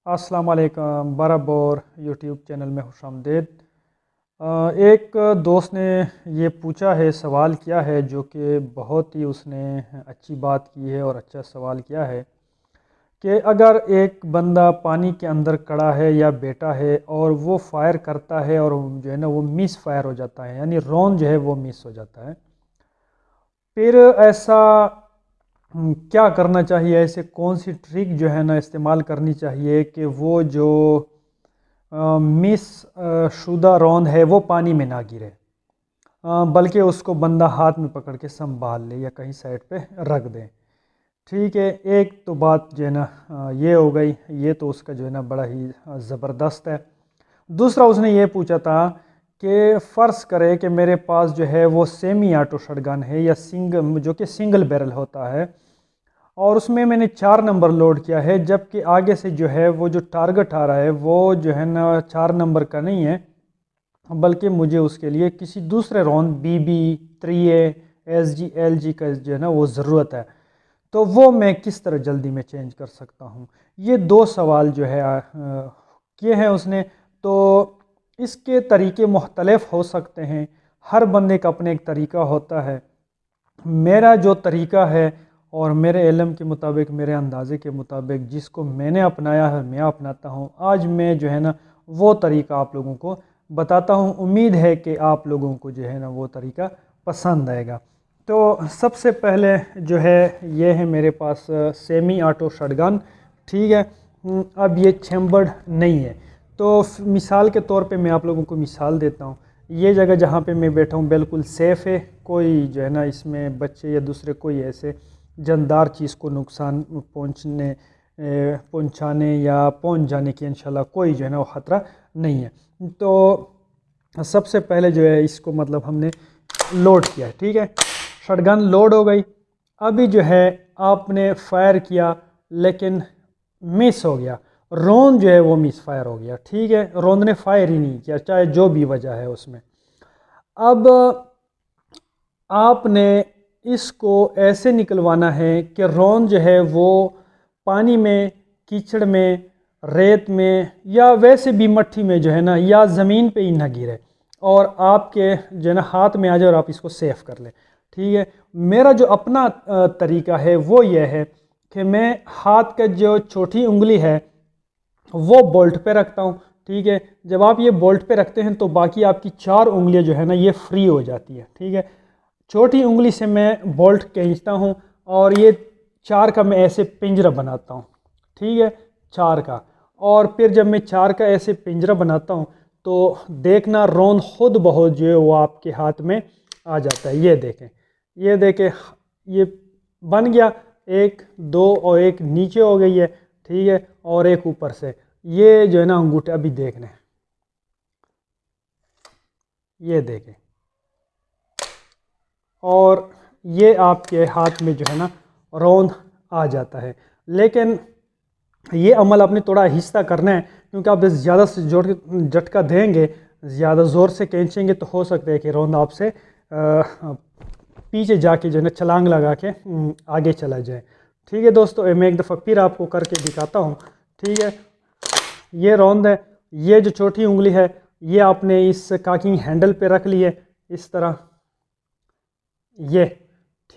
अस्सलाम वालेकुम, बराबर यूट्यूब चैनल में खुशामदीद। एक दोस्त ने ये पूछा है, सवाल किया है, जो कि बहुत ही उसने अच्छी बात की है और अच्छा सवाल किया है कि अगर एक बंदा पानी के अंदर खड़ा है या बैठा है और वो फायर करता है और जो है ना वो मिस फायर हो जाता है, यानी रॉन जो है वो मिस हो जाता है, फिर ऐसा क्या करना चाहिए? ऐसे कौन सी ट्रिक जो है ना इस्तेमाल करनी चाहिए कि वो जो मिस शुदा रौंद है वो पानी में ना गिरे, बल्कि उसको बंदा हाथ में पकड़ के संभाल ले या कहीं साइड पे रख दे। ठीक है, एक तो बात जो है ना ये हो गई, ये तो उसका जो है ना बड़ा ही ज़बरदस्त है। दूसरा उसने ये पूछा था कि फ़र्ज़ करे कि मेरे पास जो है वो सेमी ऑटो शटगन है या सिंगल, जो कि सिंगल बैरल होता है, और उसमें मैंने 4 नंबर लोड किया है, जबकि आगे से जो है वो जो टारगेट आ रहा है वो जो है ना 4 नंबर का नहीं है, बल्कि मुझे उसके लिए किसी दूसरे रॉन्ड BB 3A SG LG का जो है ना वो ज़रूरत है। तो वो मैं किस तरह जल्दी में चेंज कर सकता हूँ? ये 2 सवाल जो है किए हैं उसने। तो इसके तरीके मुख्तलिफ हो सकते हैं, हर बंदे का अपने एक तरीका होता है। मेरा जो तरीका है और मेरे इल्म के मुताबिक, मेरे अंदाज़े के मुताबिक, जिसको मैंने अपनाया है, मैं अपनाता हूँ, आज मैं जो है ना वो तरीका आप लोगों को बताता हूँ। उम्मीद है कि आप लोगों को जो है ना वो तरीका पसंद आएगा। तो सबसे पहले जो है ये है मेरे पास सेमी ऑटो शटगन। ठीक है, अब ये चैम्बर्ड नहीं है। तो मिसाल के तौर पे मैं आप लोगों को मिसाल देता हूँ। ये जगह जहाँ पे मैं बैठा हूँ बिल्कुल सेफ़ है, कोई जो है ना इसमें बच्चे या दूसरे कोई ऐसे जानदार चीज़ को नुकसान पहुँचाने या पहुँच जाने की इंशाल्लाह कोई जो है ना वो ख़तरा नहीं है। तो सबसे पहले जो है इसको मतलब हमने लोड किया है। ठीक है, शटगन लोड हो गई। अभी जो है आपने फायर किया लेकिन मिस हो गया, रोंद जो है वो मिस फायर हो गया। ठीक है, रोंद ने फायर ही नहीं किया, चाहे जो भी वजह है उसमें। अब आपने इसको ऐसे निकलवाना है कि रोंद जो है वो पानी में, कीचड़ में, रेत में या वैसे भी मट्टी में जो है ना या ज़मीन पे ही ना गिरे और आपके जो है ना हाथ में आ जाए और आप इसको सेफ कर लें। ठीक है, मेरा जो अपना तरीका है वो ये है कि मैं हाथ का जो छोटी उंगली है वो बोल्ट पे रखता हूँ। ठीक है, जब आप ये बोल्ट पे रखते हैं तो बाकी आपकी 4 उंगलियां जो है ना ये फ्री हो जाती है। ठीक है, छोटी उंगली से मैं बोल्ट खींचता हूँ और ये 4 का मैं ऐसे पिंजरा बनाता हूँ। ठीक है, 4 का, और फिर जब मैं 4 का ऐसे पिंजरा बनाता हूँ तो देखना रोंद खुद बहुत जो है वो आपके हाथ में आ जाता है। ये देखें, ये देखें, ये बन गया। 1 2 और एक नीचे हो गई है। ठीक है, और एक ऊपर से। ये जो है ना अंगूठा अभी देख लें, ये देखें, और ये आपके हाथ में जो है ना रौंद आ जाता है। लेकिन ये अमल आपने थोड़ा आहिस्ता करना है, क्योंकि आप ज़्यादा से जोर झटका देंगे, ज़्यादा ज़ोर से खींचेंगे तो हो सकता है कि रौंद आपसे पीछे जाके जो है ना छलांग लगा के आगे चला जाए। ठीक है दोस्तों, मैं एक दफ़ा फिर आपको करके दिखाता हूँ। ठीक है, ये रौंद है, ये जो छोटी उंगली है ये आपने इस काकी हैंडल पे रख ली है इस तरह, ये।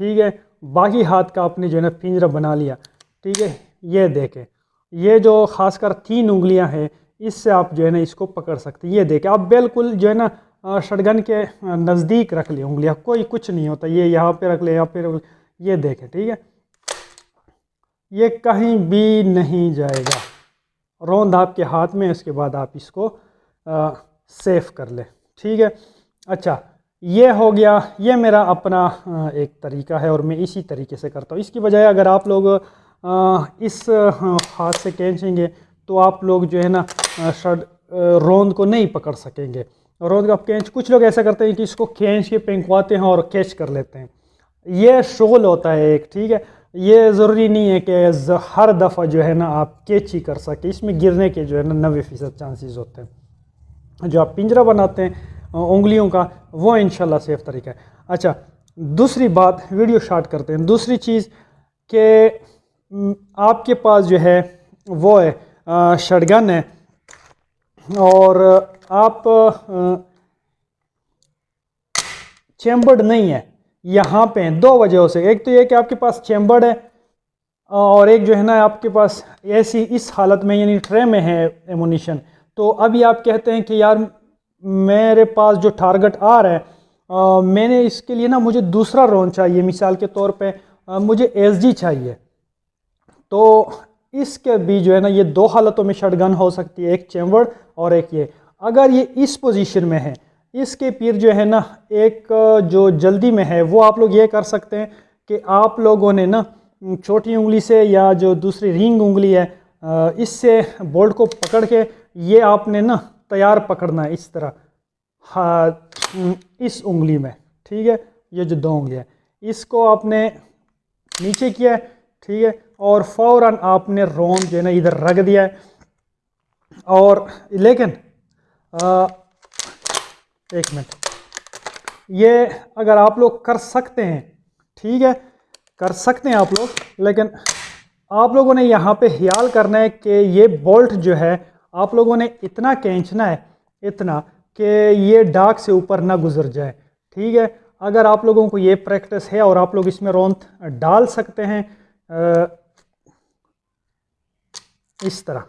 ठीक है, बाकी हाथ का आपने जो है ना पिंजरा बना लिया। ठीक है, ये देखें, ये जो खासकर 3 उंगलियां हैं इससे आप जो है ना इसको पकड़ सकते हैं। ये देखें, आप बिल्कुल जो है ना शटगन के नज़दीक रख ले उंगलियां, कोई कुछ नहीं होता। ये यहाँ पे रख ले या फिर ये देखें। ठीक है, ये कहीं भी नहीं जाएगा, रोंद आपके हाथ में। उसके बाद आप इसको सेफ कर ले। ठीक है, अच्छा, ये हो गया। ये मेरा अपना एक तरीका है और मैं इसी तरीके से करता हूँ। इसकी बजाय अगर आप लोग इस हाथ से खींचेंगे तो आप लोग जो है ना रोंद को नहीं पकड़ सकेंगे। रोंद का खींच, कुछ लोग ऐसा करते हैं कि इसको खींच के फेंकवाते हैं और कैच कर लेते हैं। ये शोल होता है एक। ठीक है, ये ज़रूरी नहीं है कि हर दफ़ा जो है ना आप कैच ही कर सके, इसमें गिरने के जो है ना 90% चांसेस होते हैं। जो आप पिंजरा बनाते हैं उंगलियों का, वो इंशाल्लाह सेफ तरीका है। अच्छा, दूसरी बात, वीडियो स्टार्ट करते हैं। दूसरी चीज़ कि आपके पास जो है वो है शटगन है और आप चैम्बर्ड नहीं है यहाँ पे, दो वजहों से। एक तो ये कि आपके पास चैम्बर्ड है और एक जो है ना आपके पास ऐसी इस हालत में यानी ट्रे में है एमुनिशन। तो अभी आप कहते हैं कि यार मेरे पास जो टारगेट आ रहा है मैंने इसके लिए ना मुझे दूसरा राउंड चाहिए, मिसाल के तौर पे मुझे एसजी चाहिए। तो इसके भी जो है ना ये दो हालतों में शटगन हो सकती है, एक चैम्बर्ड और एक ये। अगर ये इस पोजीशन में है, इसके फिर जो है ना एक जो जल्दी में है वो आप लोग ये कर सकते हैं कि आप लोगों ने ना छोटी उंगली से या जो दूसरी रिंग उंगली है इससे बोल्ट को पकड़ के ये आपने ना तैयार पकड़ना है इस तरह, हाँ इस उंगली में, ठीक है। ये जो दो उंगलियां इसको आपने नीचे किया है, ठीक है, और फौरन आपने रोन जो है ना इधर रख दिया है। और लेकिन एक मिनट, ये अगर आप लोग कर सकते हैं, ठीक है, कर सकते हैं आप लोग, लेकिन आप लोगों ने यहाँ पे ख्याल करना है कि ये बोल्ट जो है आप लोगों ने इतना खींचना है, इतना कि ये डाक से ऊपर ना गुजर जाए, ठीक है। अगर आप लोगों को ये प्रैक्टिस है और आप लोग इसमें रौंद डाल सकते हैं इस तरह,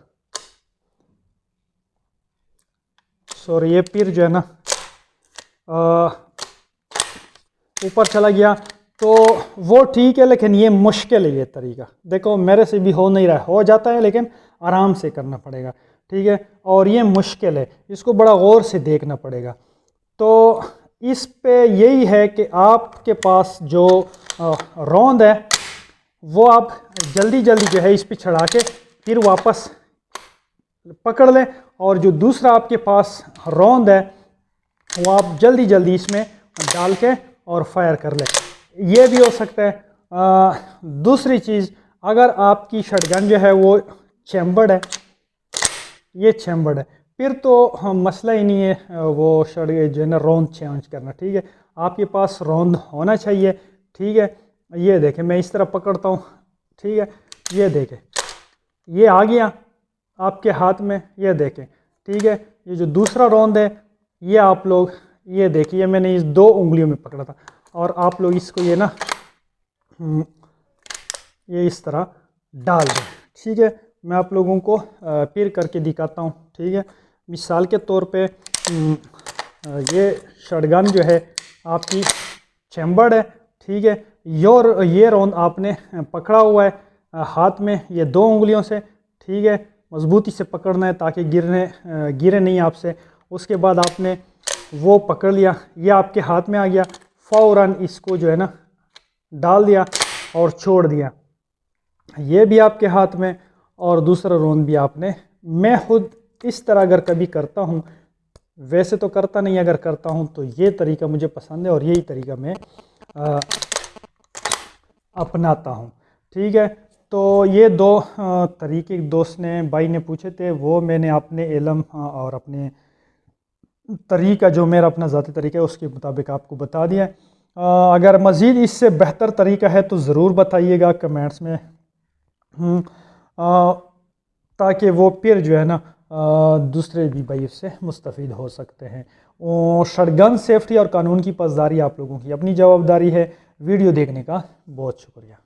सॉरी ये फिर जो है ना ऊपर चला गया तो वो ठीक है, लेकिन ये मुश्किल है ये तरीका। देखो मेरे से भी हो नहीं रहा है, हो जाता है लेकिन आराम से करना पड़ेगा, ठीक है। और ये मुश्किल है, इसको बड़ा गौर से देखना पड़ेगा। तो इस पे यही है कि आपके पास जो रौंद है वो आप जल्दी जल्दी जो है इस पे चढ़ा के फिर वापस पकड़ लें, और जो दूसरा आपके पास रौंद है वो आप जल्दी जल्दी इसमें डाल के और फायर कर लें। ये भी हो सकता है। दूसरी चीज़, अगर आपकी शटगन जो है वो चैम्बर्ड है, ये चैम्बर्ड है, फिर तो मसला ही नहीं है वो शटगन जो है ना रौंद चेंज करना, ठीक है। आपके पास रौंद होना चाहिए, ठीक है। ये देखें मैं इस तरह पकड़ता हूँ, ठीक है, ये देखें ये आ गया आपके हाथ में, ये देखें, ठीक है। ये जो दूसरा रौंद है ये आप लोग ये देखिए मैंने इस दो उंगलियों में पकड़ा था, और आप लोग इसको ये ना ये इस तरह डाल दें, ठीक है। मैं आप लोगों को फिर करके दिखाता हूँ, ठीक है। मिसाल के तौर पे ये शटगन जो है आपकी चैम्बर्ड है, ठीक है। ये रौंद आपने पकड़ा हुआ है हाथ में ये दो उंगलियों से, ठीक है। मजबूती से पकड़ना है ताकि गिरे नहीं आपसे। उसके बाद आपने वो पकड़ लिया, ये आपके हाथ में आ गया, फ़ौरन इसको जो है ना डाल दिया और छोड़ दिया, ये भी आपके हाथ में, और दूसरा रौंद भी आपने। मैं खुद इस तरह अगर कभी करता हूँ, वैसे तो करता नहीं, अगर करता हूँ तो ये तरीका मुझे पसंद है और यही तरीका मैं अपनाता हूँ, ठीक है। तो ये दो तरीके दोस्त ने भाई ने पूछे थे, वो मैंने अपने इल्म और अपने तरीका जो मेरा अपना ज़ाती तरीका है उसके मुताबिक आपको बता दिया। अगर मज़ीद इससे बेहतर तरीका है तो ज़रूर बताइएगा कमेंट्स में, ताकि वो फिर जो है ना दूसरे भी भाई उससे मुस्तफ़ीद हो सकते हैं। शटगन सेफ्टी और कानून की पासदारी आप लोगों की अपनी जवाबदारी है। वीडियो देखने का बहुत शुक्रिया।